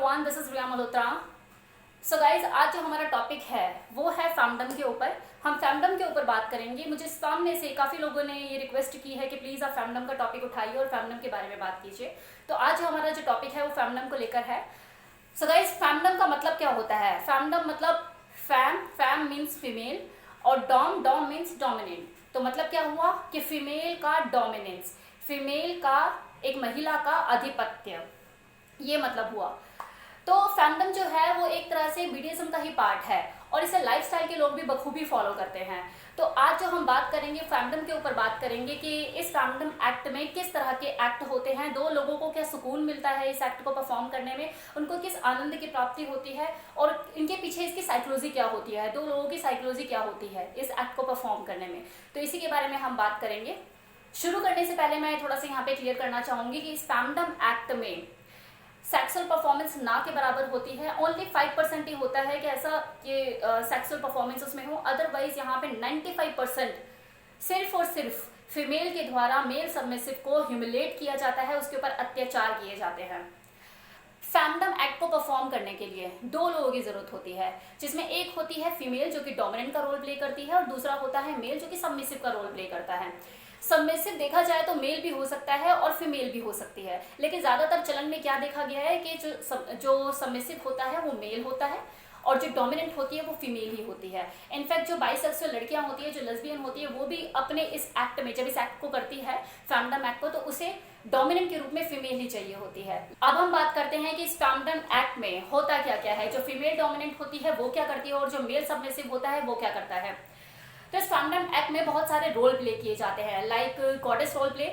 Everyone, this is Riya Malhotra. So guys, आज जो हमारा टॉपिक है वो है फैमडम के ऊपर। हम फैमडम के ऊपर बात करेंगे। मुझे सामने से काफ़ी लोगों ने ये रिक्वेस्ट की है कि प्लीज़ आप फैमडम का टॉपिक उठाइए और फैमडम के बारे में बात कीजिए। तो आज हमारा जो टॉपिक है वो फैमडम को लेकर है। सो गाइज, फैमडम का मतलब क्या होता है? फैमडम मतलब फैम मीन्स फीमेल और डॉम मीन्स डोमिनेंट। तो मतलब क्या हुआ कि फीमेल का डोमिनेंस, फीमेल का एक महिला का आधिपत्य, ये मतलब हुआ। तो फैमडम जो है वो एक तरह से बीडीएसएम का ही पार्ट है और इसे लाइफस्टाइल के लोग भी बखूबी फॉलो करते हैं। तो आज जो हम बात करेंगे फैमडम के ऊपर बात करेंगे कि इस फैमडम एक्ट में किस तरह के एक्ट होते हैं, दो लोगों को क्या सुकून मिलता है इस एक्ट को परफॉर्म करने में, उनको किस आनंद की प्राप्ति होती है और इनके पीछे इसकी साइकोलॉजी क्या होती है, दो लोगों की साइकोलॉजी क्या होती है इस एक्ट को परफॉर्म करने में। तो इसी के बारे में हम बात करेंगे। शुरू करने से पहले मैं थोड़ा सा यहाँ पे क्लियर करना चाहूंगी कि इस फैमडम एक्ट में सेक्सुअल परफॉर्मेंस ना के बराबर होती है। ओनली 5% ही होता है कि ऐसा कि सेक्सुअल परफॉर्मेंस उसमें हो। अदरवाइज यहाँ पे 95% सिर्फ और सिर्फ फीमेल के द्वारा मेल सबमिसिव को ह्यूमिलेट किया जाता है, उसके ऊपर अत्याचार किए जाते हैं। फैमडम एक्ट को परफॉर्म करने के लिए दो लोगों की जरूरत होती है, जिसमें एक होती है फीमेल जो कि डोमिनेंट का रोल प्ले करती है और दूसरा होता है मेल जो कि सबमिसिव का रोल प्ले करता है। सबमिसिव देखा जाए तो मेल भी हो सकता है और फीमेल भी हो सकती है, लेकिन ज्यादातर चलन में क्या देखा गया है कि जो सबमिसिव होता है वो मेल होता है और जो डोमिनेंट होती है वो फीमेल ही होती है। इनफैक्ट जो बाइसेक्सुअल लड़कियां होती है, जो लेस्बियन होती है, वो भी अपने इस एक्ट में जब इस एक्ट को करती है फैमडम एक्ट को, तो उसे डोमिनेंट के रूप में फीमेल ही चाहिए होती है। अब हम बात करते हैं कि इस फैमडम एक्ट में होता क्या क्या है। जो फीमेल डोमिनेंट होती है वो क्या करती है और जो मेल सबमिसिव होता है वो क्या करता है। तो इस फैमडम एक्ट में बहुत सारे रोल प्ले किए जाते हैं, लाइक गॉडेस रोल प्ले।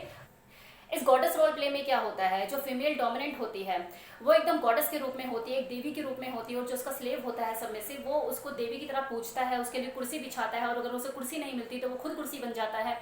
इस गॉडेस रोल प्ले में क्या होता है, जो फीमेल डोमिनेंट होती है वो एकदम गॉडेस के रूप में होती है, एक देवी के रूप में होती है, और जो उसका स्लेव होता है सबमिसिव वो उसको देवी की तरह पूजता है, उसके लिए कुर्सी बिछाता है और अगर उसे कुर्सी नहीं मिलती तो वो खुद कुर्सी बन जाता है,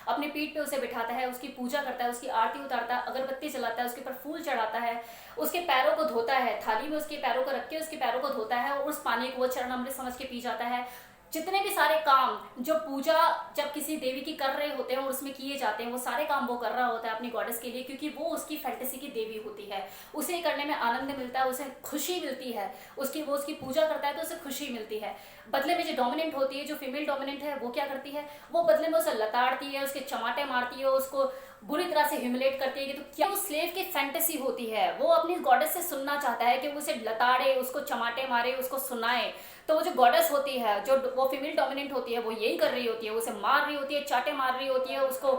अपने पीठ पे उसे बिठाता है, उसकी पूजा करता है, उसकी आरती उतारता है, अगरबत्ती जलाता है, उसके ऊपर फूल चढ़ाता है, उसके पैरों को धोता है, थाली में उसके पैरों को रख के उसके पैरों को धोता है और उस पानी को वो चरण अमृत समझ के पी जाता है। जितने भी सारे काम जो पूजा जब किसी देवी की कर रहे होते हैं और उसमें किए जाते हैं, वो सारे काम वो कर रहा होता है अपनी गॉडेस के लिए, क्योंकि वो उसकी फैंटेसी की देवी होती है। उसे करने में आनंद मिलता है, उसे खुशी मिलती है, वो उसकी पूजा करता है तो उसे खुशी मिलती है। बदले में जो डोमिनेंट होती है, जो फीमेल डोमिनेंट है, वो क्या करती है, वो बदले में उसे लताड़ती है, उसके चमाटे मारती है, उसको बुरी तरह से ह्यूमिलेट करती है। कि तो क्या उस स्लेव की फैंटेसी होती है, वो अपनी गॉडेस से सुनना चाहता है कि वो उसे लताड़े, उसको चमाटे मारे, उसको सुनाए। तो वो जो गॉडेस होती है, जो वो फीमेल डोमिनेंट होती है, वो यही कर रही होती है, उसे मार रही होती है, चाटे मार रही होती है, उसको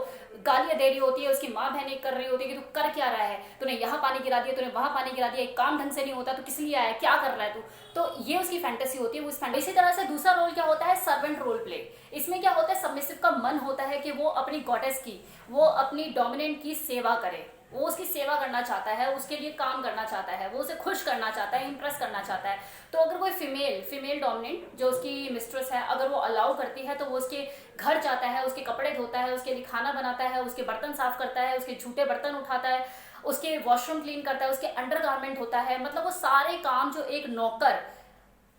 गालियां दे रही होती है, उसकी माँ बहनें कर रही होती है कि तू कर क्या रहा है, तूने यहाँ पानी गिरा दिया, तूने वहां पानी गिरा दिया, एक काम ढंग से नहीं होता, तो किस लिए आया, क्या कर रहा है तू। तो ये उसकी फैंटेसी होती है, उस फैंटेसी। इसी तरह से दूसरा रोल क्या होता है, सर्वेंट रोल प्ले। इसमें क्या होता है, सबमिसिव का मन होता है कि वो अपनी गॉडेस की, वो अपनी डोमिनेंट की सेवा करे, वो उसकी सेवा करना चाहता है, उसके लिए काम करना चाहता है, वो उसे खुश करना चाहता है, इंप्रेस करना चाहता है। तो अगर कोई फीमेल डोमिनेंट जो उसकी मिस्ट्रेस है, अगर वो अलाउ करती है तो वो उसके घर जाता है, उसके कपड़े धोता है, उसके लिए खाना बनाता है, उसके बर्तन साफ करता है, उसके झूठे बर्तन उठाता है, उसके वॉशरूम क्लीन करता है, उसके अंडरगारमेंट होता है। मतलब वो सारे काम जो एक नौकर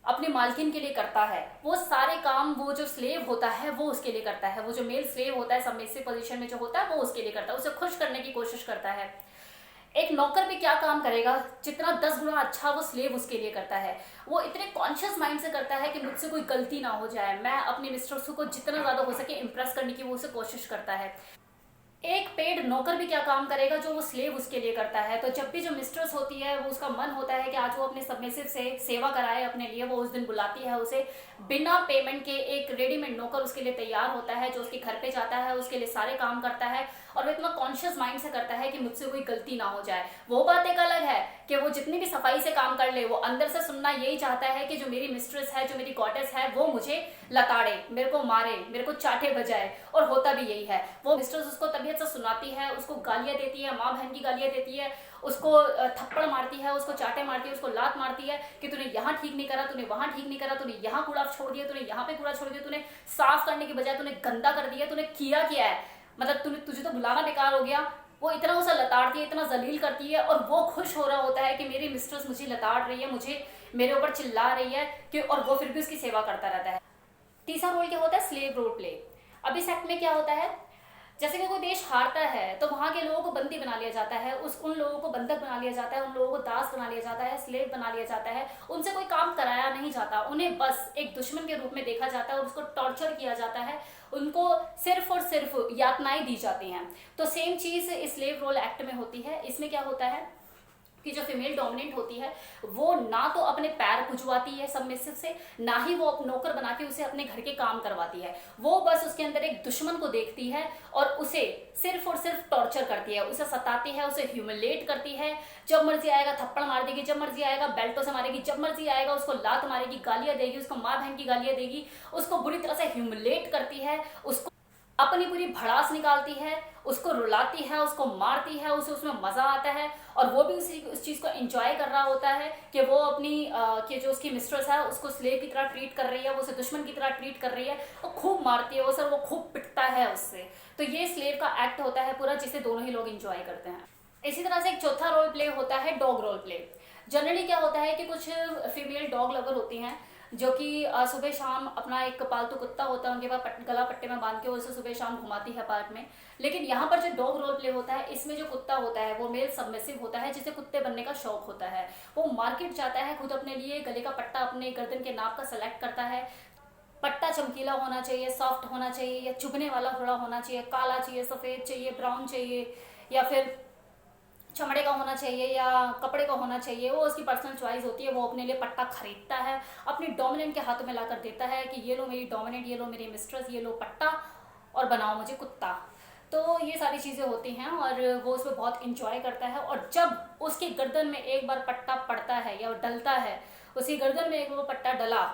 अपनी मालकिन के लिए करता है, वो सारे काम वो जो स्लेव होता है वो उसके लिए करता है। वो जो मेल स्लेव होता है सबमिसिव पोजीशन में जो होता है वो उसके लिए करता है, उसे खुश करने की कोशिश करता है। एक नौकर भी क्या काम करेगा, जितना 10 गुना अच्छा वो स्लेव उसके लिए करता है। वो इतने कॉन्शियस माइंड से करता है कि मुझसे कोई गलती ना हो जाए, मैं अपनी मिस्ट्रेस को जितना ज्यादा हो सके इंप्रेस करने की वो उसे कोशिश करता है। एक पेड नौकर भी क्या काम करेगा, जो वो स्लेव उसके लिए करता है। तो जब भी जो मिस्ट्रेस होती है वो उसका मन होता है कि आज वो अपने सबमिसिव से सेवा कराए अपने लिए, वो उस दिन बुलाती है उसे बिना पेमेंट के। एक रेडीमेड नौकर उसके लिए तैयार होता है जो उसके घर पे जाता है, उसके लिए सारे काम करता है और वो इतना कॉन्शियस माइंड से करता है कि मुझसे कोई गलती ना हो जाए। वो बात एक अलग है कि वो जितनी भी सफाई से काम कर ले, वो अंदर से सुनना यही चाहता है कि जो मेरी मिस्ट्रेस है, जो मेरी गॉडेस है, वो मुझे लताड़े, मेरे को मारे, मेरे को चाटे बजाए। और होता भी यही है। वो मिस्ट्रेस उसको तबीयत से सुनाती है, उसको गालियां देती है, माँ बहन की गालियां देती है, उसको थप्पड़ मारती है, उसको चाटे मारती है, उसको लात मारती है कि तूने यहाँ ठीक नहीं करा, तूने वहां ठीक नहीं करा, तूने यहाँ कूड़ा छोड़ दिया, तूने यहाँ पे कूड़ा छोड़ दिया, तूने साफ करने के बजाय तूने गंदा कर दिया, तूने किया क्या है, मतलब तुझे तो बुलाना बेकार हो गया। वो इतना उसे लताड़ती है, इतना जलील करती है और वो खुश हो रहा होता है कि मेरी मिस्ट्रेस मुझे लताड़ रही है, मुझे मेरे ऊपर चिल्ला रही है कि, और वो फिर भी उसकी सेवा करता रहता है। तीसरा रोल क्या होता है, स्लेव रोल प्ले। अब इस एक्ट में क्या होता है, जैसे कि कोई देश हारता है तो वहां के लोगों को बंदी बना लिया जाता है, उन लोगों को बंधक बना लिया जाता है, उन लोगों को दास बना लिया जाता है, स्लेव बना लिया जाता है। उनसे कोई काम कराया नहीं जाता, उन्हें बस एक दुश्मन के रूप में देखा जाता है और उसको टॉर्चर किया जाता है, उनको सिर्फ और सिर्फ यातनाएं दी जाती हैं। तो सेम चीज स्लेव रोल एक्ट में होती है। इसमें क्या होता है कि जो फीमेल डोमिनेंट होती है वो ना तो अपने पैर पुजवाती है सबमिसिव से, ना ही वो नौकर बना के उसे अपने घर के काम करवाती है। वो बस उसके अंदर एक दुश्मन को देखती है और उसे सिर्फ और सिर्फ टॉर्चर करती है, उसे सताती है, उसे ह्यूमिलेट करती है। जब मर्जी आएगा थप्पड़ मार देगी, जब मर्जी आएगा बेल्टों से मारेगी, जब मर्जी आएगा उसको लात मारेगी, गालियां देगी, उसको माँ बहन की गालियां देगी, उसको बुरी तरह से ह्यूमिलेट करती है, उसको अपनी पूरी भड़ास निकालती है, उसको रुलाती है, उसको मारती है, उसे उसमें मजा आता है और वो भी उस चीज को एंजॉय कर रहा होता है कि वो अपनी कि जो उसकी मिस्ट्रेस है उसको स्लेव की तरह ट्रीट कर रही है, वो उसे दुश्मन की तरह ट्रीट कर रही है, वो खूब मारती है, वो खूब पिटता है उससे। तो ये स्लेव का एक्ट होता है पूरा, जिसे दोनों ही लोग एंजॉय करते हैं। इसी तरह से एक चौथा रोल प्ले होता है डॉग रोल प्ले। जनरली क्या होता है कि कुछ फीमेल डॉग लवर होती हैं जो कि सुबह शाम अपना एक पालतू कुत्ता होता है उनके पास, गला पट्टे में बांध के उसे सुबह शाम घुमाती है पार्क में। लेकिन यहाँ पर जो डॉग रोल प्ले होता है इसमें जो कुत्ता होता है वो मेल सबमिसिव होता है, जिसे कुत्ते बनने का शौक होता है। वो मार्केट जाता है, खुद अपने लिए गले का पट्टा अपने गर्दन के नाप का सेलेक्ट करता है। पट्टा चमकीला होना चाहिए, सॉफ्ट होना चाहिए, या चुभने वाला थोड़ा होना चाहिए, काला चाहिए, सफ़ेद चाहिए, ब्राउन चाहिए, या फिर चमड़े का होना चाहिए या कपड़े का होना चाहिए, वो उसकी पर्सनल चॉइस होती है। वो अपने लिए पट्टा खरीदता है, अपनी डोमिनेंट के हाथों में लाकर देता है कि ये लो मेरी डोमिनेंट, ये लो मेरी मिस्ट्रेस, ये लो पट्टा और बनाओ मुझे कुत्ता। तो ये सारी चीज़ें होती हैं और वो उसमें बहुत इंजॉय करता है। और जब उसकी गर्दन में एक बार पट्टा पड़ता है या डलता है, उसकी गर्दन में एक वो पट्टा डला,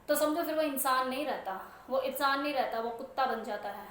तो समझो फिर वो इंसान नहीं रहता, वो इंसान नहीं रहता, वो कुत्ता बन जाता है।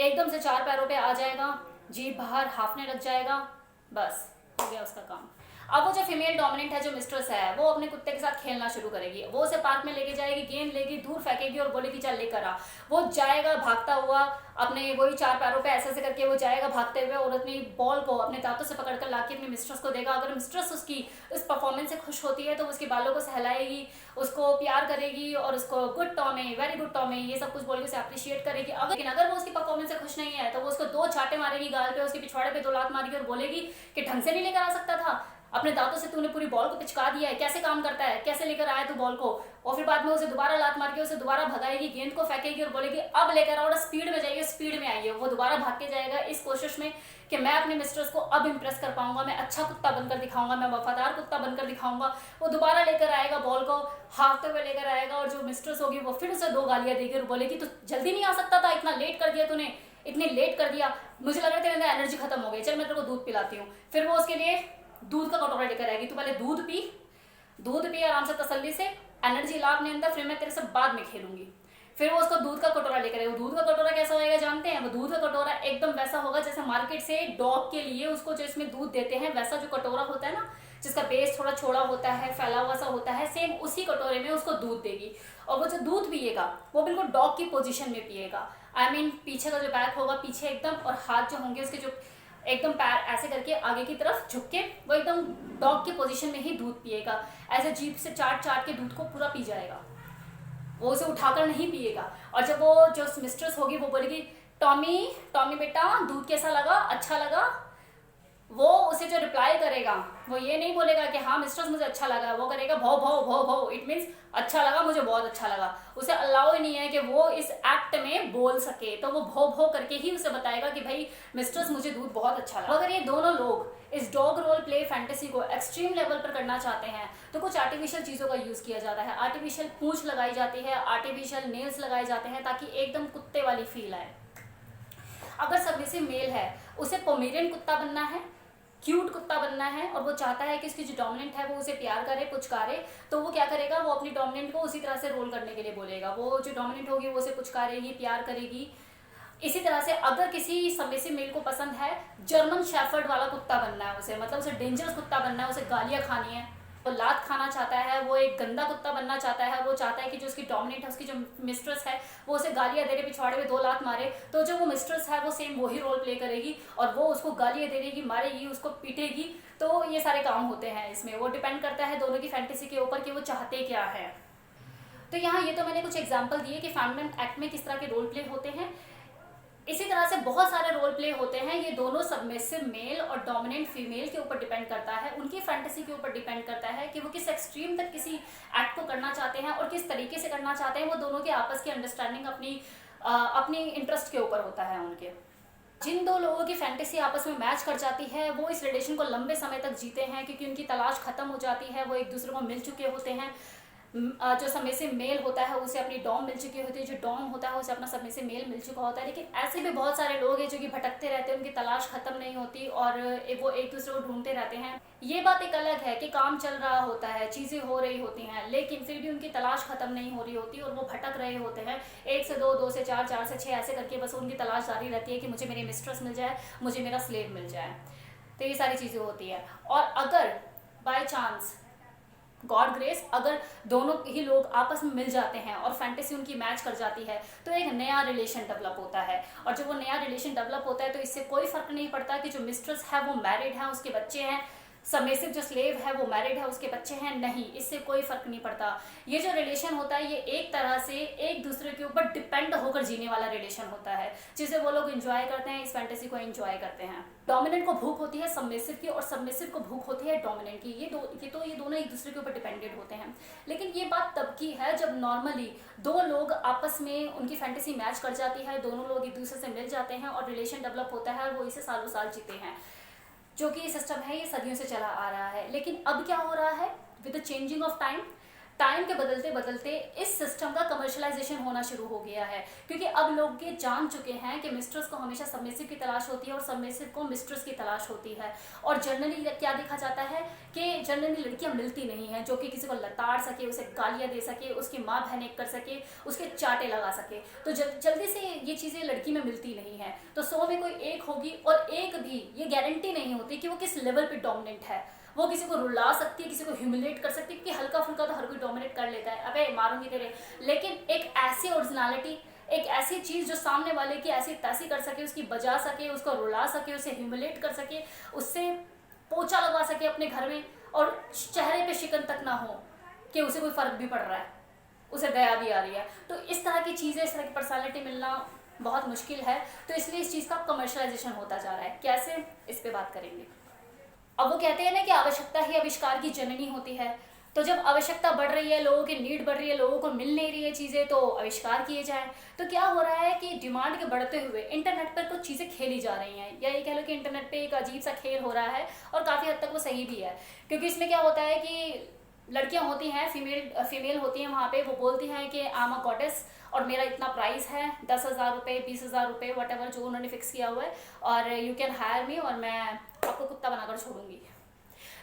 एकदम से चार पैरों पे आ जाएगा, जीभ बाहर हाफने लग जाएगा, बस हो गया उसका काम। अब वो जो फीमेल डोमिनेंट है, जो मिस्ट्रेस है, वो अपने कुत्ते के साथ खेलना शुरू करेगी। वो उसे पार्क में लेके जाएगी, गेंद लेगी, दूर फेंकेगी और बोलेगी चल लेकर आ। वो जाएगा भागता हुआ, अपने वही चार पैरों पे ऐसे ऐसे करके वो जाएगा भागते हुए और अपनी बॉल को अपने दांतों से पकड़कर लाके अपनी मिस्ट्रेस को देगा। अगर मिस्ट्रेस उसकी इस परफॉर्मेंस से खुश होती है तो उसके बालों को सहलाएगी, उसको प्यार करेगी और उसको good Tommy, very good Tommy, ये सब कुछ बोल के उसे अप्रिशिएट करेगी। अगर वो उसकी परफॉर्मेंस से खुश नहीं है तो वो उसको दो चाटे मारेगी गाल पे, उसके पिछवाड़े पे दो लात मारेगी और बोलेगी कि ढंग से नहीं लेकर आ सकता था, अपने दांतों से तूने पूरी बॉल को पिचका दिया है, कैसे काम करता है, कैसे लेकर आया तू बॉल को। और फिर बाद में उसे दोबारा लात मार के उसे दोबारा भगाएगी, गेंद को फेंकेगी और बोलेगी अब लेकर आओ और स्पीड में जाइए, स्पीड में आइए। वो दोबारा भाग के जाएगा इस कोशिश में कि मैं अपने मिस्ट्रेस को अब इंप्रेस कर पाऊंगा, मैं अच्छा कुत्ता बनकर दिखाऊंगा, मैं वफादार कुत्ता बनकर दिखाऊंगा। वो दोबारा लेकर आएगा बॉल को, हाफते हुए लेकर आएगा और जो मिस्ट्रेस होगी वो फिर उसे दो गालियां देगी और बोलेगी तू जल्दी नहीं आ सकता था, इतना लेट कर दिया तूने, इतनी लेट कर दिया, मुझे लग रहा है तेरे अंदर एनर्जी खत्म हो गई, चल मैं तेरे को दूध पिलाती हूँ। फिर वो उसके लिए दूध का कटोरा लेकर आएगी, तू पहले दूध पी आराम से तसल्ली से, एनर्जी ला अपने अंदर, फिर मैं तेरे से बाद में खेलूंगी। फिर वो उसको दूध का कटोरा लेकर आएगा। दूध का कटोरा कैसा होएगा जानते हैं? वो दूध का कटोरा एकदम वैसा होगा जैसे मार्केट से डॉग के लिए उसको जो इसमें दूध देते हैं वैसा जो कटोरा होता है ना, जिसका बेस थोड़ा छोड़ा होता है, फैला हुआ सा होता है, सेम उसी कटोरे में उसको दूध देगी। और वो जो दूध पिएगा वो बिल्कुल डॉग की पोजीशन में पिएगा। आई मीन पीछे का जो बैक होगा पीछे एकदम, और हाथ जो होंगे उसके जो एकदम पैर ऐसे करके आगे की तरफ झुक के वो एकदम डॉग की पोजीशन में ही दूध पिएगा। ऐसे जीभ से चाट चाट के दूध को पूरा पी जाएगा, वो उसे उठाकर नहीं पिएगा। और जब वो जो मिस्ट्रेस होगी वो बोलेगी टॉमी टॉमी बेटा दूध कैसा लगा, अच्छा लगा, वो उसे जो रिप्लाई करेगा वो ये नहीं बोलेगा कि हाँ मिस्ट्रेस मुझे अच्छा लगा, वो करेगा भौ भौ भौ भौ, इट मीन्स अच्छा लगा, मुझे बहुत अच्छा लगा। उसे अलाउ ही नहीं है कि वो इस एक्ट में बोल सके, तो वो भौ भौ करके ही उसे बताएगा कि भाई मिस्ट्रेस मुझे दूध बहुत अच्छा लगा। अगर ये दोनों लोग इस डॉग रोल प्ले फैंटेसी को एक्सट्रीम लेवल पर करना चाहते हैं तो कुछ आर्टिफिशियल चीज़ों का यूज़ किया जाता है। आर्टिफिशियल पूंछ लगाई जाती है, आर्टिफिशियल नेल्स लगाए जाते हैं ताकि एकदम कुत्ते वाली फील आए। अगर सबमिसिव मेल है, उसे पोमेरियन कुत्ता बनना है, क्यूट कुत्ता बनना है, और वो चाहता है कि इसकी जो डोमिनेंट है वो उसे प्यार करे, पुचकारे, तो वो क्या करेगा, वो अपनी डोमिनेंट को उसी तरह से रोल करने के लिए बोलेगा। वो जो डोमिनेंट होगी वो उसे पुचकारेगी, प्यार करेगी। इसी तरह से अगर किसी सबमिसिव मेल को पसंद है जर्मन शेफर्ड वाला कुत्ता बनना है उसे, मतलब उसे डेंजरस कुत्ता बनना है, उसे गालियाँ खानी है, वो लात खाना चाहता है, वो एक गंदा कुत्ता बनना चाहता है, वो चाहता है कि जो उसकी डोमिनेंट है, उसकी जो मिस्ट्रेस है वो उसे गालियाँ दे रहे, पिछवाड़े में दो लात मारे, तो जो वो मिस्ट्रेस है वो सेम वही रोल प्ले करेगी और वो उसको गालियाँ दे देगी, मारेगी, उसको पीटेगी। तो ये सारे काम होते हैं इसमें। वो डिपेंड करता है दोनों की फैंटेसी के ऊपर कि वो चाहते क्या है। तो यहाँ ये तो मैंने कुछ एग्जाम्पल दिए कि फैमिली एक्ट में किस तरह के रोल प्ले होते हैं। इसी तरह से बहुत सारे रोल प्ले होते हैं, ये दोनों सबमिसिव मेल और डोमिनेंट फीमेल के ऊपर डिपेंड करता है, उनकी फैंटेसी के ऊपर डिपेंड करता है कि वो किस एक्सट्रीम तक किसी एक्ट को करना चाहते हैं और किस तरीके से करना चाहते हैं। वो दोनों के आपस की अंडरस्टैंडिंग अपनी इंटरेस्ट के ऊपर होता है उनके। जिन दो लोगों की फैंटेसी आपस में मैच कर जाती है वो इस रिलेशन को लंबे समय तक जीते हैं, क्योंकि उनकी तलाश खत्म हो जाती है, वो एक दूसरे को मिल चुके होते हैं। जो सबमिसिव मेल होता है उसे अपनी डॉम मिल चुकी होती है, जो डॉम होता है उसे अपना सबमिसिव मेल मिल चुका होता है। लेकिन ऐसे भी बहुत सारे लोग हैं जो कि भटकते रहते हैं, उनकी तलाश खत्म नहीं होती और वो एक दूसरे को ढूंढते रहते हैं। ये बात एक अलग है कि काम चल रहा होता है, चीज़ें हो रही होती हैं, लेकिन फिर भी उनकी तलाश खत्म नहीं हो रही होती और वो भटक रहे होते हैं। 1 से 2, 2 से 4, 4 से 6 ऐसे करके बस उनकी तलाश जारी रहती है कि मुझे मेरी मिस्ट्रेस मिल जाए, मुझे मेरा स्लेव मिल जाए। तो ये सारी चीज़ें होती है। और अगर बाय चांस गॉड ग्रेस अगर दोनों ही लोग आपस में मिल जाते हैं और फैंटेसी उनकी मैच कर जाती है तो एक नया रिलेशन डेवलप होता है। और जब वो नया रिलेशन डेवलप होता है तो इससे कोई फर्क नहीं पड़ता कि जो मिस्ट्रेस है वो मैरिड है, उसके बच्चे हैं, सबमिसिव जो स्लेव है वो मैरिड है, उसके बच्चे हैं, नहीं, इससे कोई फर्क नहीं पड़ता। ये जो रिलेशन होता है ये एक तरह से एक दूसरे के ऊपर डिपेंड होकर जीने वाला रिलेशन होता है, जिसे वो लोग एंजॉय करते हैं, इस फैंटेसी को एंजॉय करते हैं। डोमिनेंट को भूख होती है सबमिसिव की और सबमिसिव को भूख होती है डोमिनेंट की। ये दोनों एक दूसरे के ऊपर डिपेंडेंट होते हैं। लेकिन ये बात तब की है जब नॉर्मली दो लोग आपस में उनकी फैंटेसी मैच कर जाती है, दोनों लोग एक दूसरे से मिल जाते हैं और रिलेशन डेवलप होता है और वो इसे सालों साल जीते हैं। जो कि सिस्टम है ये सदियों से चला आ रहा है। लेकिन अब क्या हो रहा है with the changing of time के बदलते बदलते इस सिस्टम का कमर्शलाइजेशन होना शुरू हो गया है, क्योंकि अब लोग ये जान चुके हैं कि मिस्ट्रेस को हमेशा सबमिसिव की तलाश होती है और सबमिसिव को मिस्ट्रेस की तलाश होती है। और जनरली क्या देखा जाता है कि जनरली लड़कियां मिलती नहीं हैं जो कि किसी को लताड़ सके, उसे गालियां दे सके, उसकी माँ बहन कर सके, उसके चाटे लगा सके। तो जल्दी से ये चीज़ें लड़की में मिलती नहीं है। तो 100 में कोई एक होगी और एक भी ये गारंटी नहीं होती कि वो किस लेवल पे डोमिनेंट है। वो किसी को रुला सकती है, किसी को ह्यूमिलेट कर सकती है, क्योंकि हल्का फुल्का तो हर कोई डोमिनेट कर लेता है, अबे मारूंगी तेरे। लेकिन एक ऐसी ओरिजिनलिटी, एक ऐसी चीज़ जो सामने वाले की ऐसी तैसी कर सके, उसकी बजा सके, उसको रुला सके, उसे ह्यूमिलेट कर सके, उससे पोछा लगवा सके अपने घर में और चेहरे पे शिकन तक ना हो कि उसे कोई फ़र्क भी पड़ रहा है, उसे दया भी आ रही है। तो इस तरह की चीज़ें, इस तरह की पर्सनैलिटी मिलना बहुत मुश्किल है। तो इसलिए इस चीज़ का कमर्शलाइजेशन होता जा रहा है। कैसे, इस पर बात करेंगे। अब वो कहते हैं ना कि आवश्यकता ही आविष्कार की जननी होती है। तो जब आवश्यकता बढ़ रही है, लोगों की नीड बढ़ रही है, लोगों को मिल नहीं रही है चीज़ें, तो आविष्कार किए जाएं। तो क्या हो रहा है कि डिमांड के बढ़ते हुए इंटरनेट पर कुछ चीज़ें खेली जा रही हैं, या ये कह लो कि इंटरनेट पे एक अजीब सा खेल हो रहा है और काफ़ी हद तक वो सही भी है। क्योंकि इसमें क्या होता है कि लड़कियां होती हैं, फीमेल होती हैं वहाँ पे, वो बोलती हैं कि आई एम अ गॉडेस और मेरा इतना प्राइस है, 10,000 रुपये, 20,000 रुपये, वट एवर जो उन्होंने फिक्स किया हुआ है, और यू कैन हायर मी और मैं आपको कुत्ता बनाकर छोड़ूंगी।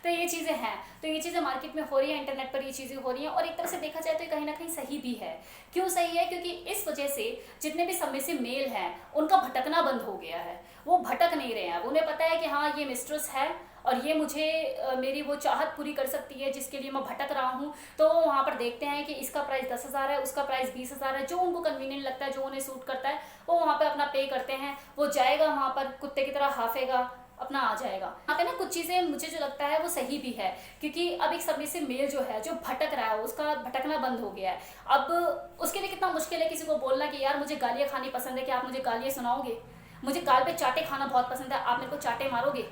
तो ये चीज़ें हैं, तो ये चीज़ें मार्केट में हो रही है, इंटरनेट पर ये चीज़ें हो रही हैं। और एक तरह से देखा जाए तो ये कहीं ना कहीं सही भी है। क्यों सही है? क्योंकि इस वजह से जितने भी सबमिसिव मेल हैं उनका भटकना बंद हो गया है। वो भटक नहीं रहे हैं, उन्हें पता है कि हाँ ये मिस्ट्रेस है और ये मुझे मेरी वो चाहत पूरी कर सकती है जिसके लिए मैं भटक रहा हूँ। तो वहाँ पर देखते हैं कि इसका प्राइस 10,000 है, उसका प्राइस 20,000 है, जो उनको कन्वीनियंट लगता है, जो उन्हें सूट करता है, वो वहाँ पर अपना पे करते हैं। वो जाएगा वहाँ पर, कुत्ते की तरह हाफेगा, अपना आ जाएगा। यहाँ पे ना कुछ चीज़ें मुझे जो लगता है वो सही भी है, क्योंकि अब एक सबमिसिव मेल जो है, जो भटक रहा है, उसका भटकना बंद हो गया है। अब उसके लिए कितना मुश्किल है किसी को बोलना कि यार मुझे गालियाँ खानी पसंद है, कि आप मुझे गालियाँ सुनाओगे, मुझे गाल पे चाटे खाना बहुत पसंद है, आप मेरे को चाटे मारोगे,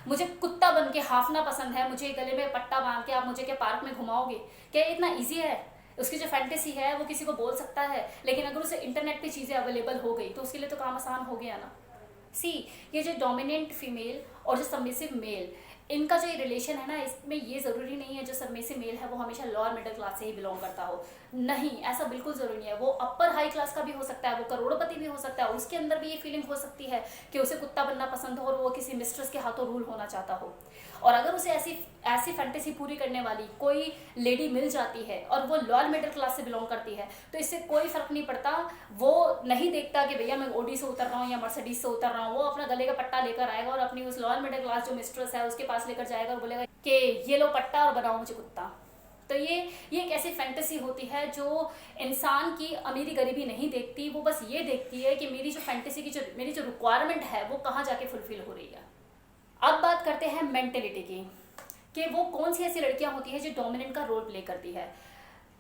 मुझे कुत्ता बन के हाफना पसंद है, मुझे गले में पट्टा बांध के आप मुझे क्या पार्क में घुमाओगे। क्या इतना ईजी है? उसकी जो फैंटेसी है वो किसी को बोल सकता है, लेकिन अगर उसे इंटरनेट पे चीज़ें अवेलेबल हो गई तो उसके लिए तो काम आसान हो गया ना। ये जो डोमिनेंट फीमेल और जो सबमिसिव मेल, इनका जो ये रिलेशन है ना, इसमें ये ज़रूरी नहीं है जो सबमिसिव मेल है वो हमेशा लोअर मिडिल क्लास से ही बिलोंग करता हो। नहीं, ऐसा बिल्कुल ज़रूरी नहीं है। वो अपर हाई क्लास का भी हो सकता है, वो करोड़पति भी हो सकता है, उसके अंदर भी ये फीलिंग हो सकती है कि उसे कुत्ता बनना पसंद हो और वो किसी मिस्ट्रेस के हाथों रूल होना चाहता हो। और अगर उसे ऐसी फैंटेसी पूरी करने वाली कोई लेडी मिल जाती है और वो लोअर मिडिल क्लास से बिलोंग करती है, तो इससे कोई फर्क नहीं पड़ता। वो नहीं देखता कि भैया मैं ओडी से उतर रहा हूँ या मर्सिडीज से उतर रहा हूँ। वो अपना गले का पट्टा लेकर आएगा और अपनी उस लोअर मिडिल क्लास जो मिस्ट्रेस है उसके पास लेकर जाएगा और बोलेगा कि ये लो पट्टा और बनाओ मुझे कुत्ता। तो ये एक ऐसी फैंटेसी होती है जो इंसान की अमीरी गरीबी नहीं देखती, वो बस ये देखती है कि मेरी जो फैंटेसी की मेरी जो रिक्वायरमेंट है वो कहाँ जाके फुलफिल हो रही है। अब बात करते हैं मेंटेलिटी की, कि वो कौन सी ऐसी लड़कियां होती हैं जो डोमिनेंट का रोल प्ले करती है।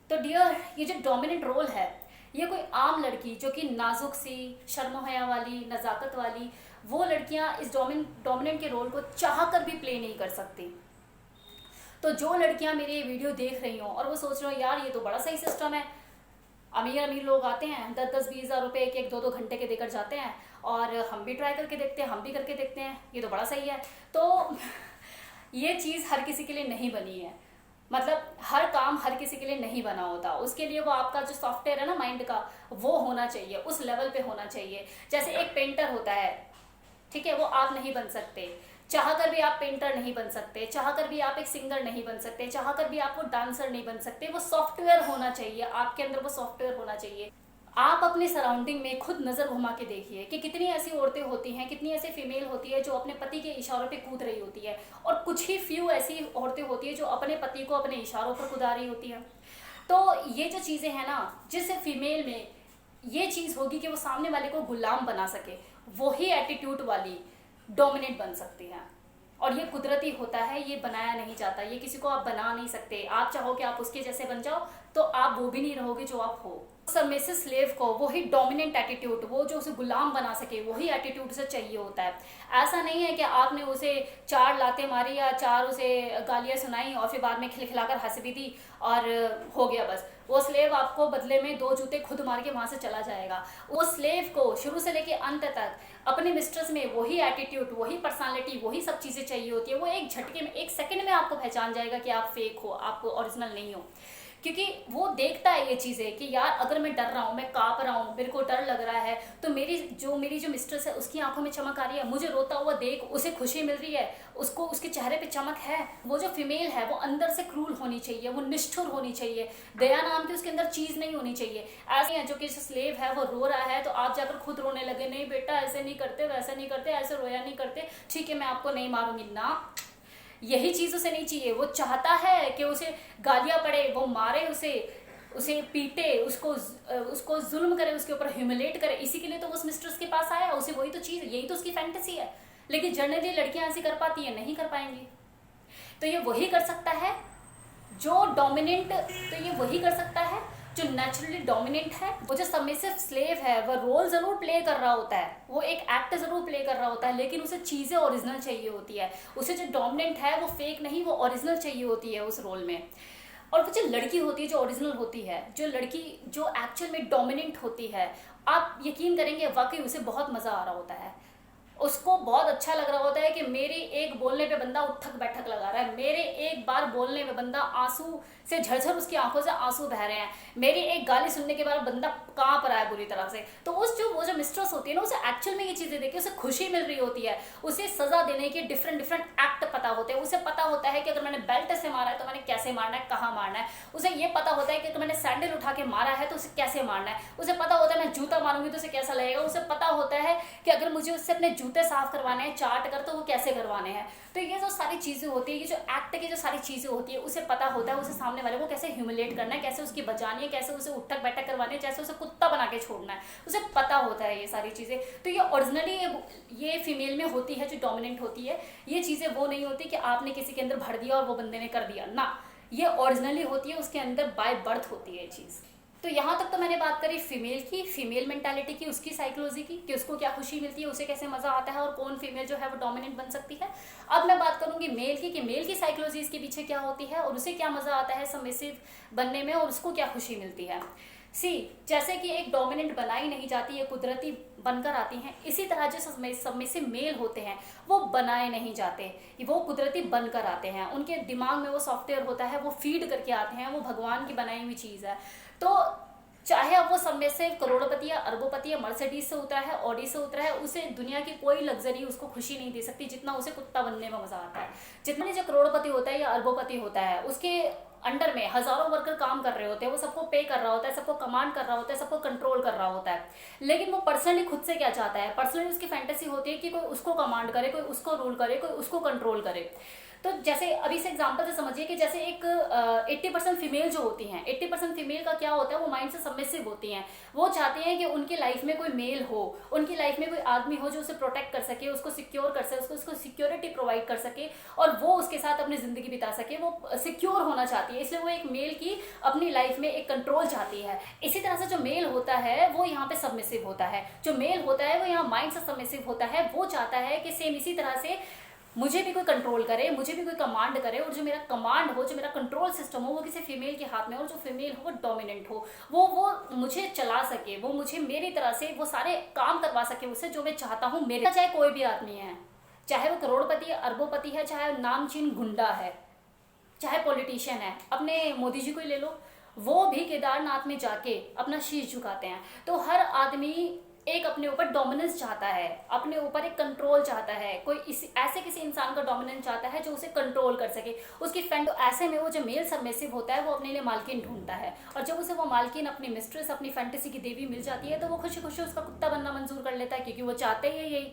तो डियर, ये जो डोमिनेंट रोल है ये कोई आम लड़की जो कि नाजुक सी, शर्म हया वाली, नज़ाकत वाली, वो लड़कियां इस डोमिनेंट के रोल को चाह कर भी प्ले नहीं कर सकती। तो जो लड़कियां मेरी ये वीडियो देख रही हों और वो सोच रही हो यार ये तो बड़ा सही सिस्टम है, अमीर अमीर लोग आते हैं 10-10, 20 हज़ार रुपये एक 1-2 घंटे के देकर जाते हैं और हम भी ट्राई करके देखते हैं, हम भी करके देखते हैं, ये तो बड़ा सही है। तो ये चीज़ हर किसी के लिए नहीं बनी है, मतलब हर काम हर किसी के लिए नहीं बना होता। उसके लिए वो आपका जो सॉफ्टवेयर है ना माइंड का, वो होना चाहिए, उस लेवल पे होना चाहिए। जैसे एक पेंटर होता है, ठीक है, वो आप नहीं बन सकते, चाह कर भी आप पेंटर नहीं बन सकते, चाह कर भी आप एक सिंगर नहीं बन सकते, चाह कर भी आप वो डांसर नहीं बन सकते। वो सॉफ्टवेयर होना चाहिए, आपके अंदर वो सॉफ्टवेयर होना चाहिए। आप अपने सराउंडिंग में खुद नज़र घुमा के देखिए कि कितनी ऐसी औरतें होती हैं, कितनी ऐसी फीमेल होती है जो अपने पति के इशारों पे कूद रही होती है, और कुछ ही फ्यू ऐसी औरतें होती है जो अपने पति को अपने इशारों पर कूदा रही होती हैं। तो ये जो चीज़ें हैं ना, जिस फीमेल में ये चीज़ होगी कि वो सामने वाले को गुलाम बना सके, वही एटीट्यूड वाली डोमिनेट बन सकती हैं। और ये कुदरती होता है, ये बनाया नहीं जाता, ये किसी को आप बना नहीं सकते। आप चाहो कि आप उसके जैसे बन जाओ तो आप वो भी नहीं रहोगे जो आप हो। सबमिसिव स्लेव को वही डोमिनेंट एटीट्यूड, वो जो उसे गुलाम बना सके, वही एटीट्यूड उसे चाहिए होता है। ऐसा नहीं है कि आपने उसे 4 लातें मारी या 4 उसे गालियाँ सुनाई और फिर बाद में खिलखिलाकर हंस भी दी और हो गया बस। वो स्लेव आपको बदले में 2 जूते खुद मार के वहाँ से चला जाएगा। वो स्लेव को शुरू से लेके अंत तक अपने मिस्ट्रेस में वही एटीट्यूड, वही पर्सनालिटी, वही सब चीज़ें चाहिए होती है। वो एक झटके में, 1 सेकंड में आपको पहचान जाएगा कि आप फेक हो, आप ओरिजिनल नहीं हो, क्योंकि वो देखता है ये चीज़ें कि यार अगर मैं डर रहा हूँ, मैं काँप रहा हूँ, मेरे को डर लग रहा है, तो मेरी जो मिस्ट्रेस है उसकी आंखों में चमक आ रही है, मुझे रोता हुआ देख उसे खुशी मिल रही है, उसको उसके चेहरे पे चमक है। वो जो फीमेल है वो अंदर से क्रूल होनी चाहिए, वो निष्ठुर होनी चाहिए, दया नाम की उसके अंदर चीज़ नहीं होनी चाहिए। ऐसे है जो कि स्लेव है वो रो रहा है तो आप जाकर खुद रोने लगे, नहीं बेटा ऐसे नहीं करते, वैसे नहीं करते, ऐसे रोया नहीं करते, ठीक है मैं आपको नहीं मारूंगी ना। यही चीज़ उसे नहीं चाहिए। वो चाहता है कि उसे गालियाँ पड़े, वो मारे उसे पीटे, उसको जुल्म करे, उसके ऊपर ह्यूमिलेट करे। इसी के लिए तो वो उस मिस्ट्रेस के पास आया, उसे वही तो चीज़, यही तो उसकी फैंटेसी है। लेकिन जनरली लड़कियां ऐसे कर पाती है, नहीं कर पाएंगी। तो ये वही कर सकता है जो डोमिनेंट, तो ये वही कर सकता है जो नेचुरली डोमिनेंट है। वो जो सबमिसिव स्लेव है वो रोल जरूर प्ले कर रहा होता है, वो एक एक्ट जरूर प्ले कर रहा होता है, लेकिन उसे चीज़ें ओरिजिनल चाहिए होती है। उसे जो डोमिनेंट है वो फेक नहीं, वो ओरिजिनल चाहिए होती है उस रोल में। और वो जो लड़की होती है जो ओरिजिनल होती है, जो लड़की जो एक्चुअल में डोमिनेंट होती है, आप यकीन करेंगे वाकई उसे बहुत मज़ा आ रहा होता है। उसको बहुत अच्छा लग रहा होता है कि मेरे एक बोलने पे बंदा उठक बैठक लगा रहा है, मेरे एक बार बोलने में बंदा आंसू से झरझर उसकी आंखों से आंसू बह रहे हैं, मेरी एक गाली सुनने के बाद बंदा कांप रहा है बुरी तरह से। तो वो जो मिस्ट्रेस होती है ना, उसे एक्चुअल में ये चीज़ें देखी उसे खुशी मिल रही होती है। उसे सजा देने के डिफरेंट एक्ट पता होते हैं। उसे पता होता है कि अगर मैंने बेल्ट से मारा है तो मैंने कैसे मारना है, कहाँ मारना है। उसे ये पता होता है कि अगर मैंने सैंडल उठा के मारा है तो उसे कैसे मारना है। उसे पता होता है मैं जूता मारूंगी तो उसे कैसा लगेगा। उसे पता होता है कि अगर मुझे उससे अपने जूते साफ करवाने हैं चाट कर तो वो कैसे करवाने हैं। तो ये जो सारी चीज़ें होती है, ये जो एक्ट की जो सारी चीज़ें होती है, उसे पता होता है उसे सामने वाले को कैसे ह्यूमिलेट करना है, कैसे उसकी बचानी है, कैसे उसे उठक बैठक करवानी है, जैसे उसे कुत्ता बना के छोड़ना है। उसे पता होता है ये सारी चीज़ें। तो ये ओरिजिनली ये फीमेल में होती है जो डोमिनेंट होती है। ये चीज़ें वो नहीं होती कि आपने किसी के अंदर भर दिया और वो बंदे ने कर दिया ना, ये ओरिजिनली होती है, उसके अंदर बाय बर्थ होती है ये चीज़। तो यहाँ तक तो मैंने बात करी फीमेल की, फीमेल मेंटालिटी की, उसकी साइकोलॉजी की, कि उसको क्या खुशी मिलती है, उसे कैसे मज़ा आता है और कौन फीमेल जो है वो डोमिनेंट बन सकती है। अब मैं बात करूँगी मेल की, कि मेल की साइकोलॉजी इसके पीछे क्या होती है और उसे क्या मज़ा आता है सबमिसिव बनने में और उसको क्या खुशी मिलती है। जैसे कि एक डोमिनेंट बनाई नहीं जाती, ये कुदरती बनकर आती हैं, इसी तरह जो सबमिसिव मेल होते हैं वो बनाए नहीं जाते, वो कुदरती बनकर आते हैं। उनके दिमाग में वो सॉफ्टवेयर होता है, वो फीड करके आते हैं, वो भगवान की बनाई हुई चीज़ है। तो चाहे अब वो सबमिसिव करोड़पति या अरबोपति या मर्सिडीज से उतरा है, ऑडी से उतरा है, उसे दुनिया की कोई लग्जरी उसको खुशी नहीं दे सकती जितना उसे कुत्ता बनने में मजा आता है। जितने जो करोड़पति होता है या अरबोपति होता है, उसके अंडर में हजारों वर्कर काम कर रहे होते हैं, वो सबको पे कर रहा होता है, सबको कमांड कर रहा होता है, सबको कंट्रोल कर रहा होता है। लेकिन वो पर्सनली खुद से क्या चाहता है, पर्सनली उसकी फैंटेसी होती है कि कोई उसको कमांड करे, कोई उसको रूल करे, कोई उसको कंट्रोल करे। तो जैसे अभी से एग्जांपल से समझिए कि जैसे एक 80% फीमेल जो होती हैं, 80% फीमेल का क्या होता है, वो माइंड से सबमिसिव होती हैं। वो चाहती हैं कि उनकी लाइफ में कोई मेल हो, उनकी लाइफ में कोई आदमी हो जो उसे प्रोटेक्ट कर सके, उसको सिक्योर कर सके, उसको सिक्योरिटी प्रोवाइड कर सके और वो उसके साथ अपनी जिंदगी बिता सके। वो सिक्योर होना चाहती है, इसलिए वो एक मेल की अपनी लाइफ में एक कंट्रोल चाहती है। इसी तरह से जो मेल होता है वो यहाँ पे सबमिसिव होता है, जो मेल होता है वो यहाँ माइंड से सबमिसिव होता है। वो चाहता है कि सेम इसी तरह से मुझे भी कोई कंट्रोल करे, मुझे भी कोई कमांड करे, और जो मेरा कमांड हो, जो मेरा कंट्रोल सिस्टम हो, वो किसी फीमेल के हाथ में हो, और जो फीमेल हो वो डोमिनेंट हो, वो मुझे चला सके, वो मुझे मेरी तरह से वो सारे काम करवा सके उससे जो मैं चाहता हूँ मेरे। चाहे कोई भी आदमी है, चाहे वो करोड़पति है, अरबोपति है, चाहे नामचीन गुंडा है, चाहे पॉलिटिशियन है, अपने मोदी जी को ही ले लो, वो भी केदारनाथ में जाके अपना शीश झुकाते हैं। तो हर आदमी एक अपने ऊपर डोमिनेंस चाहता है, अपने ऊपर एक कंट्रोल चाहता है, कोई ऐसे किसी इंसान का डोमिनेंस चाहता है जो उसे कंट्रोल कर सके, उसकी फ्रेंड। तो ऐसे में वो जो मेल सबमिसिव होता है वो अपने लिए मालकिन ढूंढता है, और जब उसे वो मालकिन, अपनी मिस्ट्रेस, अपनी फैंटेसी की देवी मिल जाती है तो वो खुशी खुशी उसका कुत्ता बनना मंजूर कर लेता है, क्योंकि वो चाहते ही यही।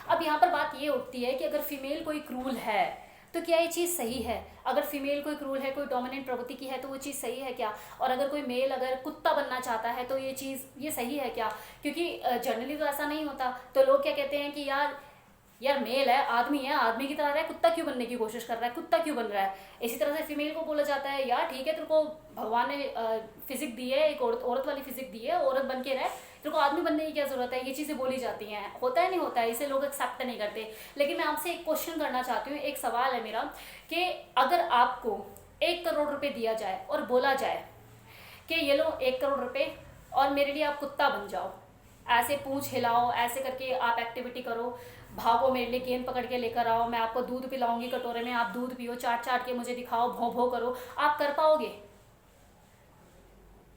अब यहाँ पर बात ये उठती है कि अगर फीमेल कोई क्रूल है तो क्या ये चीज़ सही है? अगर फीमेल कोई क्रूल है, कोई डोमिनेंट प्रवृत्ति की है, तो वो चीज़ सही है क्या? और अगर कोई मेल अगर कुत्ता बनना चाहता है तो ये चीज़ ये सही है क्या? क्योंकि जनरली तो ऐसा नहीं होता। तो लोग क्या कहते हैं कि यार मेल है, आदमी है, आदमी की तरह रहा है, कुत्ता क्यों बनने की कोशिश कर रहा है, कुत्ता क्यों बन रहा है? इसी तरह से फीमेल को बोला जाता है यार ठीक है, तेरे को भगवान ने फिजिक दी है, एक औरत वाली फिजिक दी है, औरत बन के रहे, तेरे को आदमी बनने की क्या जरूरत है? ये चीज़ें बोली जाती हैं। होता है नहीं होता है, इसे लोग एक्सेप्ट नहीं करते। लेकिन मैं आपसे एक क्वेश्चन करना चाहती हूँ, एक सवाल है मेरा कि अगर आपको 1 करोड़ रुपए दिया जाए और बोला जाए कि ये लो 1 करोड़ रुपए और मेरे लिए आप कुत्ता बन जाओ, ऐसे पूंछ हिलाओ, ऐसे करके आप एक्टिविटी करो, भागो, मेरे लिए गेंद पकड़ के लेकर आओ, मैं आपको दूध पिलाऊंगी कटोरे में, आप दूध पियो, चाट चाट के मुझे दिखाओ, भों भों करो, आप कर पाओगे?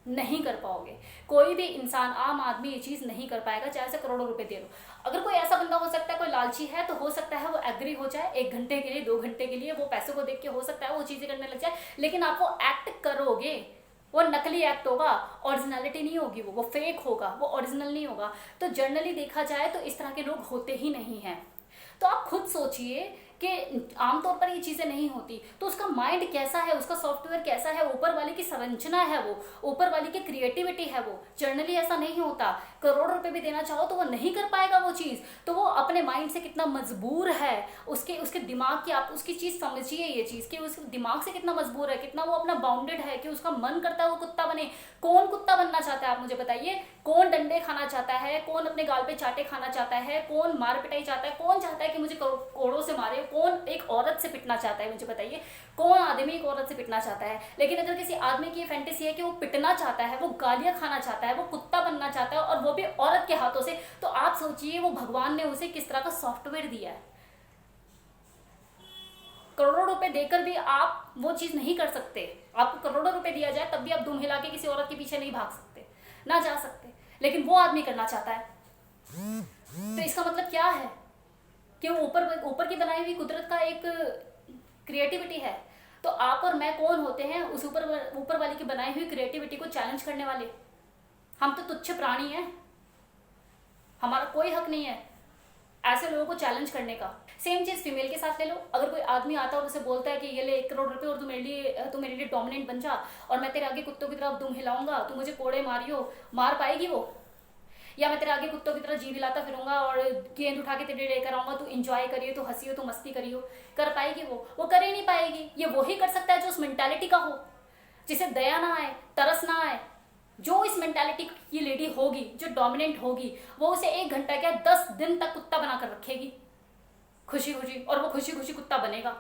नहीं कर पाओगे। कोई भी इंसान, आम आदमी ये चीज़ नहीं कर पाएगा, चाहे से करोड़ों रुपए दे दो। अगर कोई ऐसा बंदा हो सकता है, कोई लालची है, तो हो सकता है वो एग्री हो जाए 1 घंटे के लिए, 2 घंटे के लिए, वो पैसों को देख के हो सकता है वो चीज़ें करने लग जाए। लेकिन आप वो एक्ट करोगे, वो नकली एक्ट होगा, ओरिजिनलिटी नहीं होगी, वो फेक होगा, वो ओरिजिनल नहीं होगा। तो जनरली देखा जाए तो इस तरह के लोग होते ही नहीं हैं। तो आप खुद सोचिए कि आमतौर पर ये चीज़ें नहीं होती, तो उसका माइंड कैसा है, उसका सॉफ्टवेयर कैसा है, ऊपर वाले की संरचना है, वो ऊपर वाली की क्रिएटिविटी है। वो जनरली ऐसा नहीं होता। करोड़ रुपए भी देना चाहो तो वो नहीं कर पाएगा वो चीज़। तो वो अपने माइंड से कितना मजबूर है, उसके दिमाग की, आप उसकी चीज़ समझिए, ये चीज़ कि उसके दिमाग से कितना मजबूर है, कितना वो अपना बाउंडेड है, कि उसका मन करता है वो कुत्ता बने। कौन कुत्ता बनना चाहता है, आप मुझे बताइए? कौन डंडे खाना चाहता है? कौन अपने गाल पे चाटे खाना चाहता है? कौन मार पिटाई चाहता है? कौन चाहता है कि मुझे कोड़ों से मारे? कौन एक औरत से पिटना चाहता है, मुझे बताइए? कौन आदमी एक औरत से पिटना चाहता है? लेकिन अगर किसी आदमी की फैंटेसी है कि वो पिटना चाहता है, वो गालियां खाना चाहता है, वो कुत्ता बनना चाहता है, और वो भी औरत के हाथों से, तो आप सोचिए वो भगवान ने उसे किस तरह का सॉफ्टवेयर दिया है। करोड़ों रुपए देकर भी आप वो चीज नहीं कर सकते। आपको करोड़ों रुपए दिया जाए तब भी आप दुम हिला के किसी औरत के पीछे नहीं भाग सकते, ना जा सकते। लेकिन वो आदमी करना चाहता है। तो इसका मतलब क्या है कि वो ऊपर की बनाई हुई कुदरत का एक क्रिएटिविटी है। तो आप और मैं कौन होते हैं उस ऊपर वाली की बनाई हुई क्रिएटिविटी को चैलेंज करने वाले? हम तो तुच्छ प्राणी हैं, हमारा कोई हक नहीं है ऐसे लोगों को चैलेंज करने का। सेम चीज फीमेल के साथ ले लो। अगर कोई आदमी आता है और उसे बोलता है कि ये ले 1 करोड़ रुपए और तू मेरे लिए डोमिनेंट बन जा, और मैं तेरे आगे कुत्तों की तरह दुम हिलाऊंगा, तू मुझे कोड़े मारियो, मार पाएगी वो? या मैं तेरे आगे कुत्तों की तरह जीव हिलाता फिरूंगा और गेंद उठा के तेरे लेकर आऊंगा, तू इंजॉय करियो, तू हंसियो, तू मस्ती करियो, कर पाएगी वो कर ही नहीं पाएगी। ये वही कर सकता है जो उस मेंटालिटी का हो, जिसे दया ना आए, तरस ना आए। जो इस मेंटालिटी की लेडी होगी, जो डोमिनेंट होगी, वो उसे 1 घंटा क्या 10 दिन तक कुत्ता बनाकर रखेगी खुशी खुशी, और वो खुशी खुशी कुत्ता बनेगा।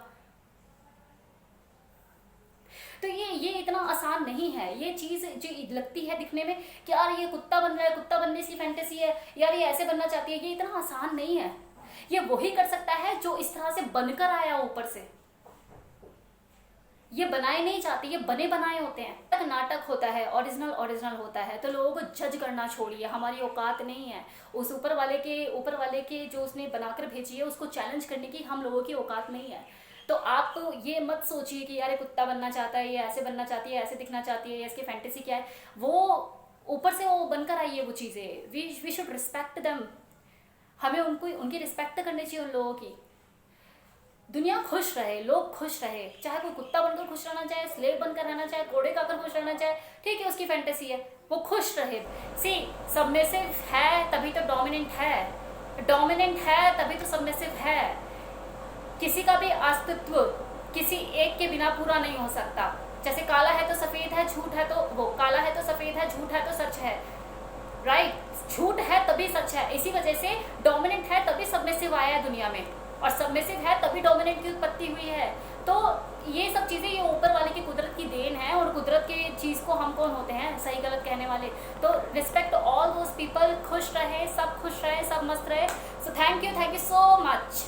तो ये इतना आसान नहीं है। ये चीज जो लगती है दिखने में कि यार ये कुत्ता बन रहा है, कुत्ता बनने की फैंटेसी है, यार ये ऐसे बनना चाहती है, ये इतना आसान नहीं है। ये वही कर सकता है जो इस तरह से बनकर आया ऊपर से। ये बनाए नहीं चाहते, ये बने बनाए होते हैं। नाटक होता है, ओरिजिनल होता है। तो लोगों को जज करना छोड़िए, हमारी औकात नहीं है उस ऊपर वाले के जो उसने बनाकर भेजी है उसको चैलेंज करने की, हम लोगों की औकात नहीं है। तो आप तो ये मत सोचिए कि यार ये कुत्ता बनना चाहता है, ये ऐसे बनना चाहती है, ऐसे दिखना चाहती है, या इसकी फैंटेसी क्या है। वो ऊपर से वो बनकर आई है वो चीज़ें। We should respect them. हमें उनकी रिस्पेक्ट करनी चाहिए उन लोगों की। दुनिया खुश रहे, लोग खुश रहे, चाहे कोई कुत्ता बनकर खुश रहना चाहे, स्लेव बनकर रहना चाहे, घोड़े का कर खुश रहना चाहे, ठीक है, उसकी फैंटेसी है, वो खुश रहे। सी सबमिसिव है तभी तो डोमिनेंट है, डोमिनेंट है तभी तो सबमिसिव है। किसी का भी अस्तित्व किसी एक के बिना पूरा नहीं हो सकता। जैसे काला है तो सफेद है, झूठ है तो वो काला है तो सफेद है, झूठ है तो सच है, राइट। झूठ है तभी सच है। इसी वजह से डोमिनेंट है तभी सबमिसिव आया है दुनिया में, और सबमिसिव है तभी डोमिनेंट की उत्पत्ति हुई है। तो ये सब चीज़ें ये ऊपर वाले की कुदरत की देन है, और कुदरत की चीज़ को हम कौन होते हैं सही गलत कहने वाले। तो रिस्पेक्ट ऑल दोज पीपल, खुश रहे, सब खुश रहे, सब मस्त रहे। So thank you so much.